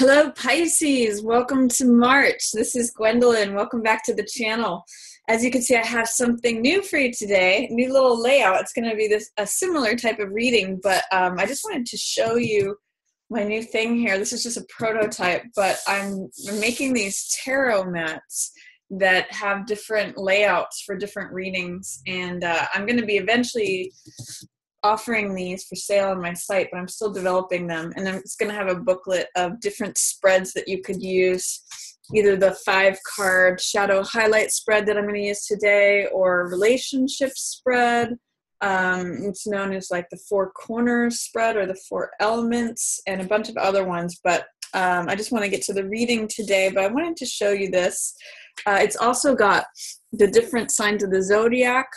Hello, Pisces. Welcome to March. This is Gwendolyn. Welcome back to the channel. As you can see, I have something new for you today, new little layout. It's going to be a similar type of reading, but I just wanted to show you my new thing here. This is just a prototype, but I'm making these tarot mats that have different layouts for different readings, and I'm going to be eventually offering these for sale on my site, but I'm still developing them. And it's going to have a booklet of different spreads that you could use, either the 5-card shadow highlight spread that I'm going to use today, or relationship spread. It's known as like the 4 corners spread or the 4 elements, and a bunch of other ones. But I just want to get to the reading today, but I wanted to show you this. It's also got the different signs of the zodiac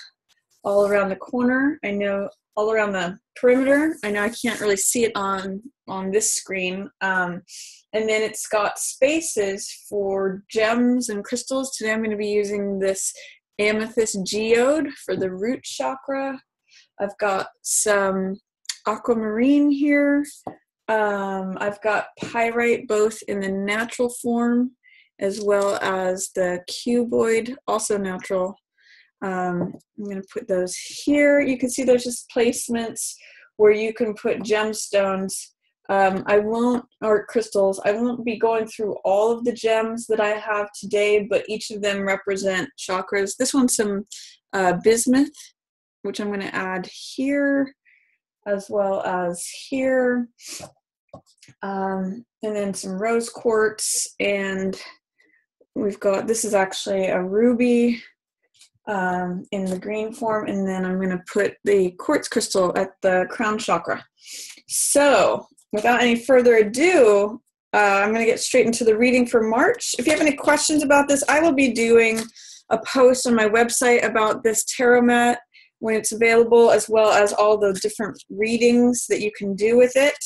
all around the corner. I know all around the perimeter. I know I can't really see it on this screen. And then it's got spaces for gems and crystals. Today I'm going to be using this amethyst geode for the root chakra. I've got some aquamarine here. I've got pyrite both in the natural form as well as the cuboid, also natural. I'm going to put those here. You can see there's just placements where you can put gemstones. Or crystals. I won't be going through all of the gems that I have today, but each of them represent chakras. This one's some bismuth, which I'm going to add here, as well as here. And then some rose quartz, and we've got, this is actually a ruby in the green form, and then I'm going to put the quartz crystal at the crown chakra. So without any further ado, I'm going to get straight into the reading for March. If you have any questions about this, I will be doing a post on my website about this tarot mat when it's available, as well as all the different readings that you can do with it.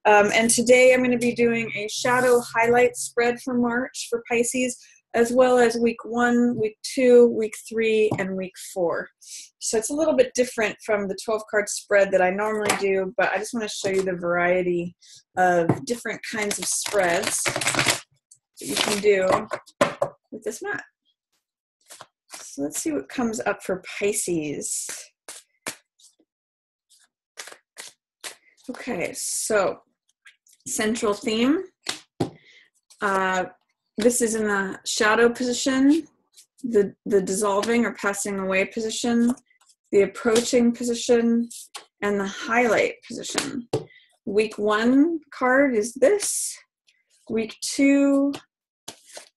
And today I'm going to be doing a shadow highlight spread for March for Pisces, as well as week 1, week 2, week 3, and week 4. So it's a little bit different from the 12-card spread that I normally do, but I just want to show you the variety of different kinds of spreads that you can do with this mat. So let's see what comes up for Pisces. Okay, so central theme. This is in the shadow position, the dissolving or passing away position, the approaching position, and the highlight position. Week 1 card is this. Week 2,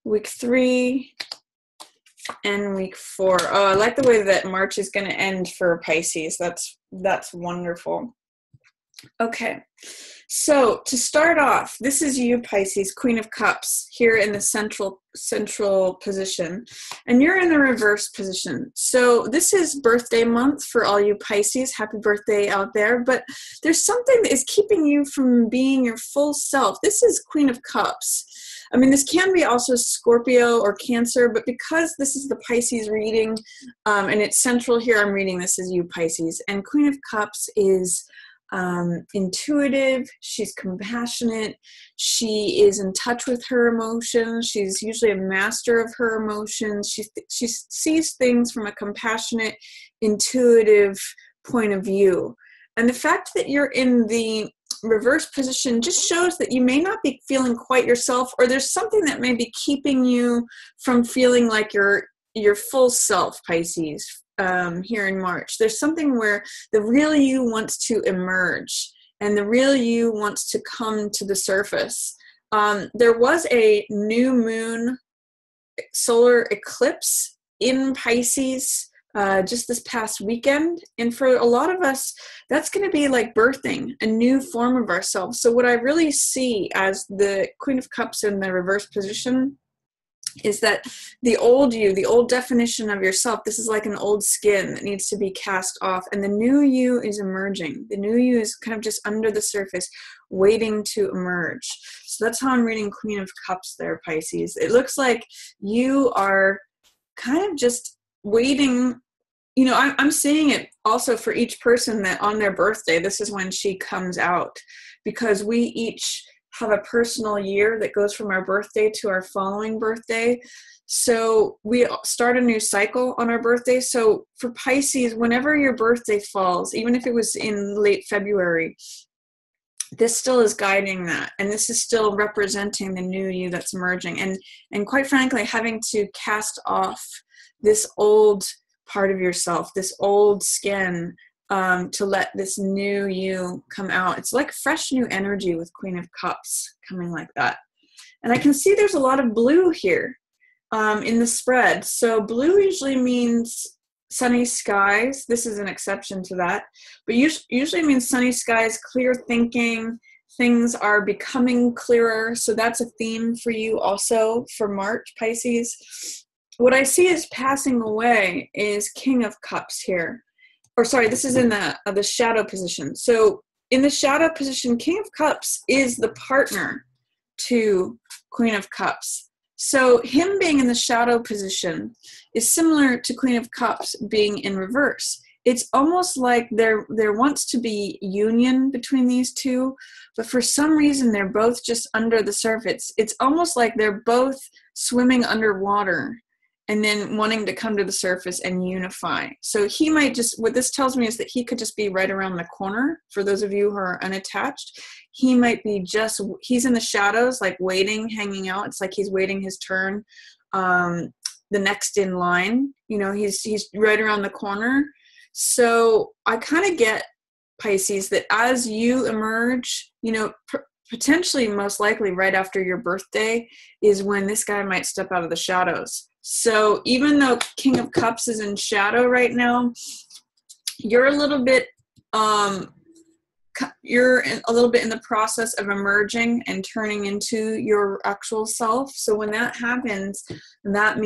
week 3, and week 4. Oh, I like the way that March is going to end for Pisces. That's wonderful. Okay, so to start off, this is you, Pisces, Queen of Cups, here in the central position, and you're in the reverse position. So this is birthday month for all you Pisces. Happy birthday out there, but there's something that is keeping you from being your full self. This is Queen of Cups. I mean, this can be also Scorpio or Cancer, but because this is the Pisces reading, and it's central here, I'm reading this as you, Pisces, and Queen of Cups is intuitive, she's compassionate, she is in touch with her emotions, she's usually a master of her emotions, she sees things from a compassionate, intuitive point of view. And the fact that you're in the reverse position just shows that you may not be feeling quite yourself, or there's something that may be keeping you from feeling like your full self, Pisces. Here in March, there's something where the real you wants to emerge, and the real you wants to come to the surface. There was a new moon solar eclipse in Pisces just this past weekend, and for a lot of us, that's going to be like birthing a new form of ourselves. So what I really see as the Queen of Cups in the reverse position is that the old you, the old definition of yourself, this is like an old skin that needs to be cast off, and the new you is emerging. The new you is kind of just under the surface, waiting to emerge. So that's how I'm reading Queen of Cups there, Pisces. It looks like you are kind of just waiting. You know, I'm seeing it also for each person that on their birthday, this is when she comes out, because we each have a personal year that goes from our birthday to our following birthday. So we start a new cycle on our birthday. So for Pisces, whenever your birthday falls, even if it was in late February, this still is guiding that. And this is still representing the new you that's emerging. And quite frankly, having to cast off this old part of yourself, this old skin, to let this new you come out. It's like fresh new energy with Queen of Cups coming like that. And I can see there's a lot of blue here in the spread. So blue usually means sunny skies. This is an exception to that. But usually means sunny skies, clear thinking, things are becoming clearer. So that's a theme for you also for March, Pisces. What I see is passing away is King of Cups here. Or sorry, this is in the shadow position. So in the shadow position, King of Cups is the partner to Queen of Cups. So him being in the shadow position is similar to Queen of Cups being in reverse. It's almost like there wants to be union between these two, but for some reason they're both just under the surface. It's almost like they're both swimming underwater and then wanting to come to the surface and unify. So he might just, what this tells me is that he could just be right around the corner. For those of you who are unattached, he might be he's in the shadows, like waiting, hanging out. It's like he's waiting his turn. The next in line, he's right around the corner. So I kind of get, Pisces, that as you emerge, potentially most likely right after your birthday is when this guy might step out of the shadows. So even though King of Cups is in shadow right now, you're a little bit in the process of emerging and turning into your actual self. So when that happens, that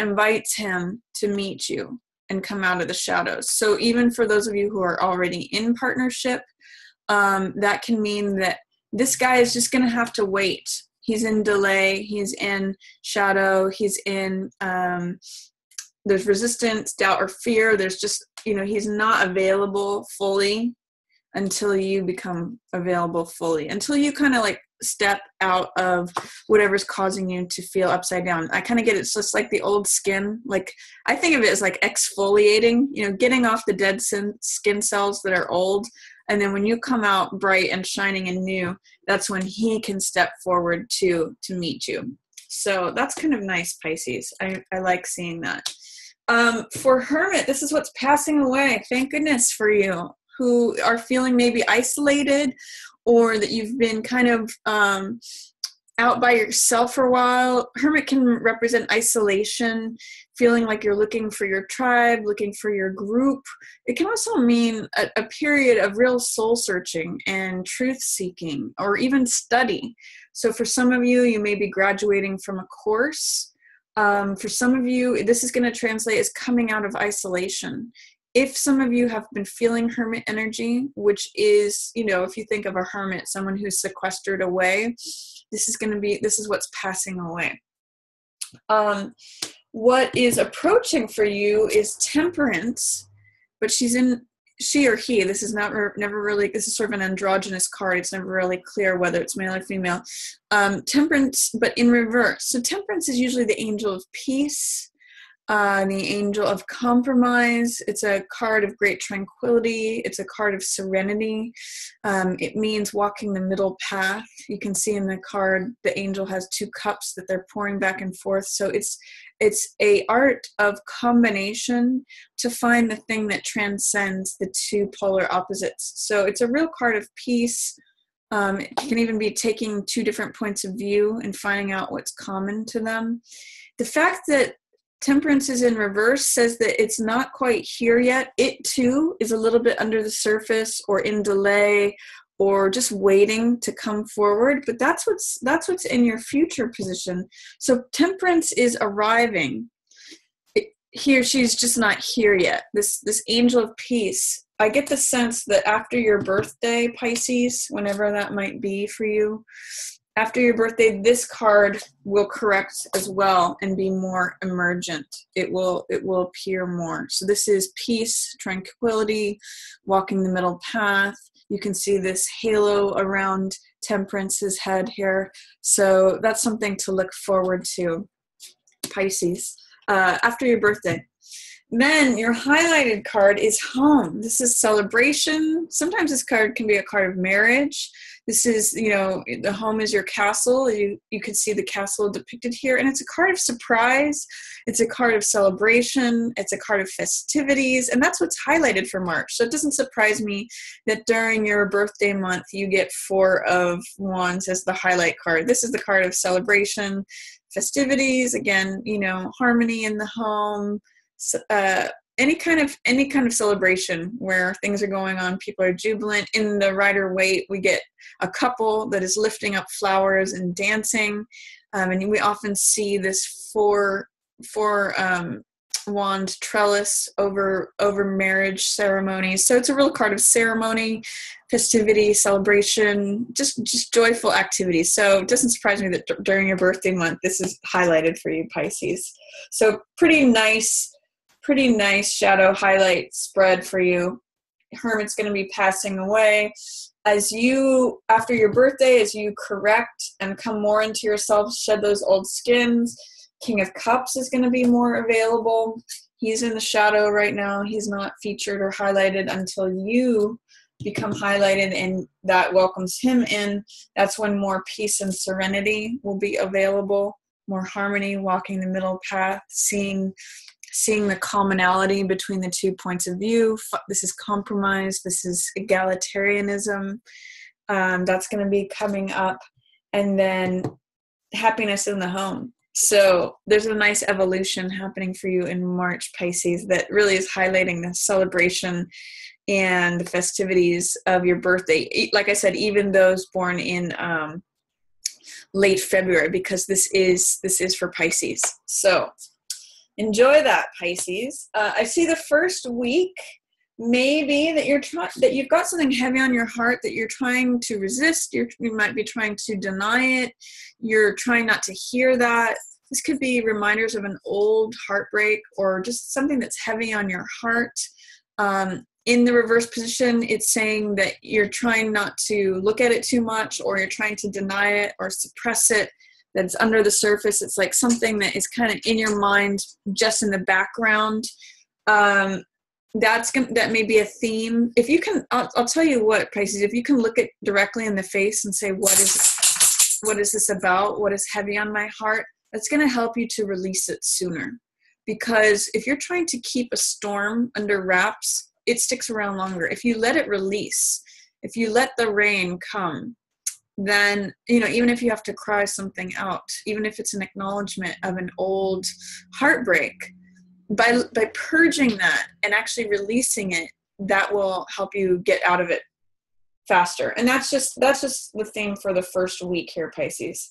invites him to meet you and come out of the shadows. So even for those of you who are already in partnership, that can mean that this guy is just going to have to wait. He's in delay, he's in shadow, he's in, there's resistance, doubt, or fear. There's just, he's not available fully until you become available fully, until you kind of like step out of whatever's causing you to feel upside down. I kind of get it's just like the old skin. Like I think of it as like exfoliating, getting off the dead skin cells that are old. And then when you come out bright and shining and new, that's when he can step forward to meet you. So that's kind of nice, Pisces. I like seeing that. For Hermit, this is what's passing away. Thank goodness for you who are feeling maybe isolated, or that you've been kind of out by yourself for a while. Hermit can represent isolation, feeling like you're looking for your tribe, looking for your group. It can also mean a period of real soul searching and truth seeking, or even study. So for some of you, you may be graduating from a course. For some of you, this is going to translate as coming out of isolation. If some of you have been feeling hermit energy, which is, if you think of a hermit, someone who's sequestered away, this is what's passing away. What is approaching for you is Temperance, but she or he, this is never really, this is sort of an androgynous card. It's never really clear whether it's male or female. Temperance, but in reverse. So Temperance is usually the angel of peace. The angel of compromise. It's a card of great tranquility. It's a card of serenity. It means walking the middle path. You can see in the card, the angel has two cups that they're pouring back and forth. So it's a art of combination to find the thing that transcends the two polar opposites. So it's a real card of peace. It can even be taking two different points of view and finding out what's common to them. The fact that Temperance is in reverse says that it's not quite here yet. It too is a little bit under the surface, or in delay, or just waiting to come forward. But that's what's in your future position. So Temperance is arriving. She's just not here yet. This angel of peace. I get the sense that after your birthday, Pisces, whenever that might be for you, after your birthday, this card will correct as well and be more emergent. It will appear more. So this is peace, tranquility, walking the middle path, You can see this halo around Temperance's head here. So that's something to look forward to, Pisces, after your birthday. Then your highlighted card is home. This is celebration. Sometimes this card can be a card of marriage. This is, you know, the home is your castle. You can see the castle depicted here. And it's a card of surprise. It's a card of celebration. It's a card of festivities. And that's what's highlighted for March. So it doesn't surprise me that during your birthday month, you get 4 of Wands as the highlight card. This is the card of celebration, festivities. Again, you know, harmony in the home. Any kind of celebration where things are going on, people are jubilant. In the Rider-Waite, we get a couple that is lifting up flowers and dancing, and we often see this four wand trellis over marriage ceremonies. So it's a real card of ceremony, festivity, celebration, just joyful activities. So it doesn't surprise me that during your birthday month, this is highlighted for you, Pisces. So pretty nice shadow highlight spread for you. Hermit's going to be passing away. As you, after your birthday, as you correct and come more into yourself, shed those old skins, King of Cups is going to be more available. He's in the shadow right now. He's not featured or highlighted until you become highlighted, and that welcomes him in. That's when more peace and serenity will be available, more harmony, walking the middle path, seeing the commonality between the 2 points of view. This is compromise. This is egalitarianism. That's going to be coming up. And then happiness in the home. So there's a nice evolution happening for you in March, Pisces, that really is highlighting the celebration and the festivities of your birthday. Like I said, even those born in late February, because this is for Pisces. So enjoy that, Pisces. I see the first week maybe that you've got something heavy on your heart that you're trying to resist. You might be trying to deny it. You're trying not to hear that. This could be reminders of an old heartbreak or just something that's heavy on your heart. In the reverse position, it's saying that you're trying not to look at it too much, or you're trying to deny it or suppress it. That's under the surface. It's like something that is kind of in your mind, just in the background. That may be a theme. If you can, I'll tell you what, Pisces, if you can look it directly in the face and say, what is this about? What is heavy on my heart? That's going to help you to release it sooner. Because if you're trying to keep a storm under wraps, it sticks around longer. If you let it release, if you let the rain come, then, even if you have to cry something out, even if it's an acknowledgement of an old heartbreak, by purging that and actually releasing it, that will help you get out of it faster. And that's just the theme for the first week here, Pisces.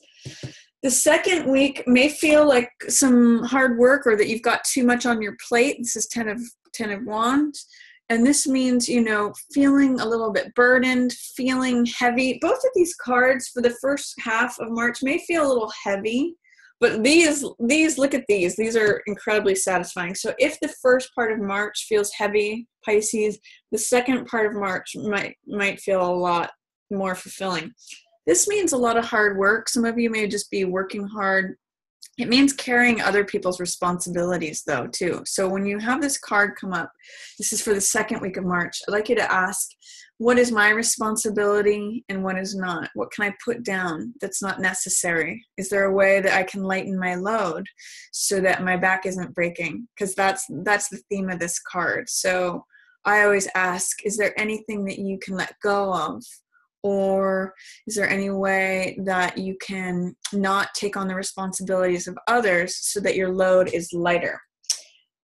The second week may feel like some hard work, or that you've got too much on your plate. This is Ten of Wands. And this means, feeling a little bit burdened, feeling heavy. Both of these cards for the first half of March may feel a little heavy, but these, look at these. These are incredibly satisfying. So if the first part of March feels heavy, Pisces, the second part of March might feel a lot more fulfilling. This means a lot of hard work. Some of you may just be working hard. It means carrying other people's responsibilities, though, too. So when you have this card come up, this is for the second week of March, I'd like you to ask, what is my responsibility and what is not? What can I put down that's not necessary? Is there a way that I can lighten my load so that my back isn't breaking? Because that's the theme of this card. So I always ask, is there anything that you can let go of? Or is there any way that you can not take on the responsibilities of others so that your load is lighter?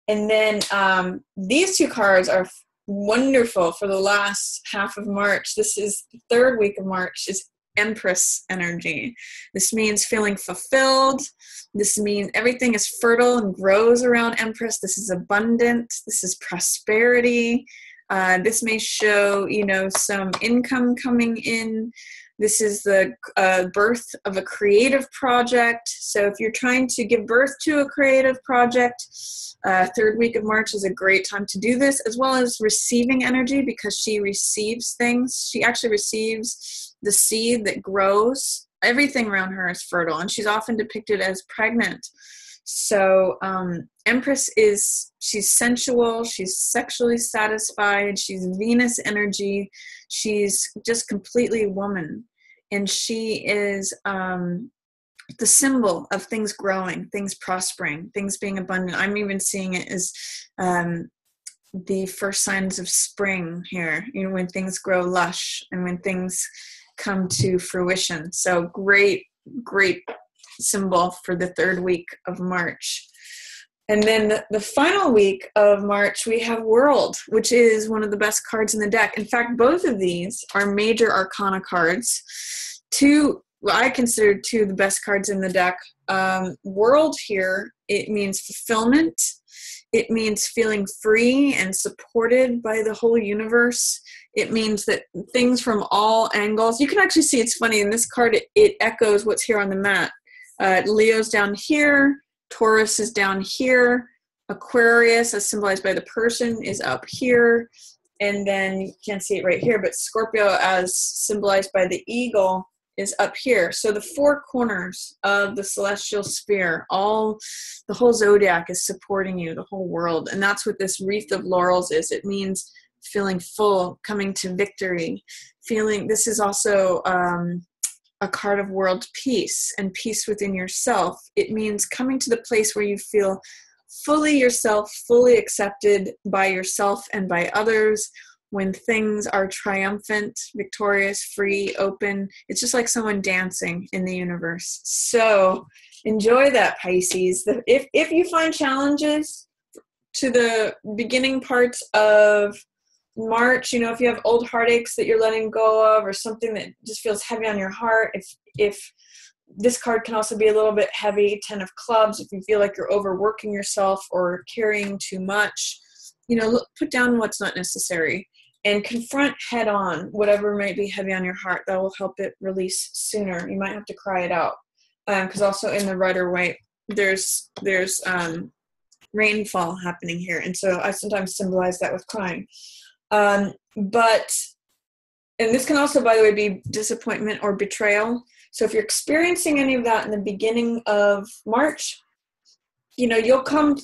And then these two cards are wonderful for the last half of March. This is the third week of March, is Empress energy. This means feeling fulfilled. This means everything is fertile and grows around Empress. This is abundant. This is prosperity. This may show, some income coming in. This is the birth of a creative project. So if you're trying to give birth to a creative project, third week of March is a great time to do this, as well as receiving energy, because she receives things. She actually receives the seed that grows. Everything around her is fertile, and she's often depicted as pregnant. So Empress she's sensual, she's sexually satisfied, she's Venus energy, she's just completely woman. And she is the symbol of things growing, things prospering, things being abundant. I'm even seeing it as the first signs of spring here, when things grow lush and when things come to fruition. So great symbol for the third week of March. And then the final week of March, we have World, which is one of the best cards in the deck. In fact, both of these are major arcana cards. I consider two of the best cards in the deck. World here, it means fulfillment. It means feeling free and supported by the whole universe. It means that things from all angles, you can actually see, it's funny, in this card, it echoes what's here on the mat. Leo's down here, Taurus is down here, Aquarius, as symbolized by the person, is up here, and then you can't see it right here, but Scorpio, as symbolized by the eagle, is up here. So the four corners of the celestial sphere, the whole zodiac is supporting you, the whole world. And that's what this wreath of laurels is. It means feeling full, coming to victory, this is also a card of world peace and peace within yourself. It means coming to the place where you feel fully yourself, fully accepted by yourself and by others. When things are triumphant, victorious, free, open, it's just like someone dancing in the universe. So enjoy that, Pisces. If you find challenges to the beginning parts of March, if you have old heartaches that you're letting go of, or something that just feels heavy on your heart, if this card can also be a little bit heavy, 10 of clubs, if you feel like you're overworking yourself or carrying too much, put down what's not necessary and confront head on whatever might be heavy on your heart. That will help it release sooner. You might have to cry it out, because also in the Rider Waite, there's rainfall happening here, and so I sometimes symbolize that with crying. And this can also, by the way, be disappointment or betrayal. So if you're experiencing any of that in the beginning of March, you'll come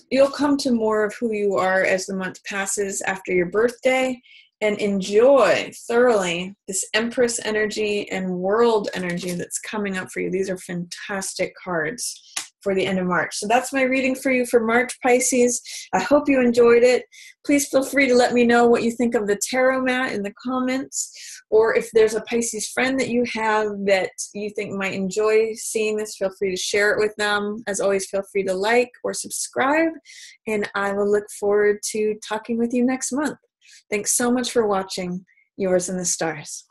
to more of who you are as the month passes after your birthday, and enjoy thoroughly this Empress energy and World energy that's coming up for you. These are fantastic cards for the end of March. So that's my reading for you for March, Pisces. I hope you enjoyed it. Please feel free to let me know what you think of the tarot mat in the comments, or if there's a Pisces friend that you have that you think might enjoy seeing this, feel free to share it with them. As always, feel free to like or subscribe, and I will look forward to talking with you next month. Thanks so much for watching. Yours in the stars.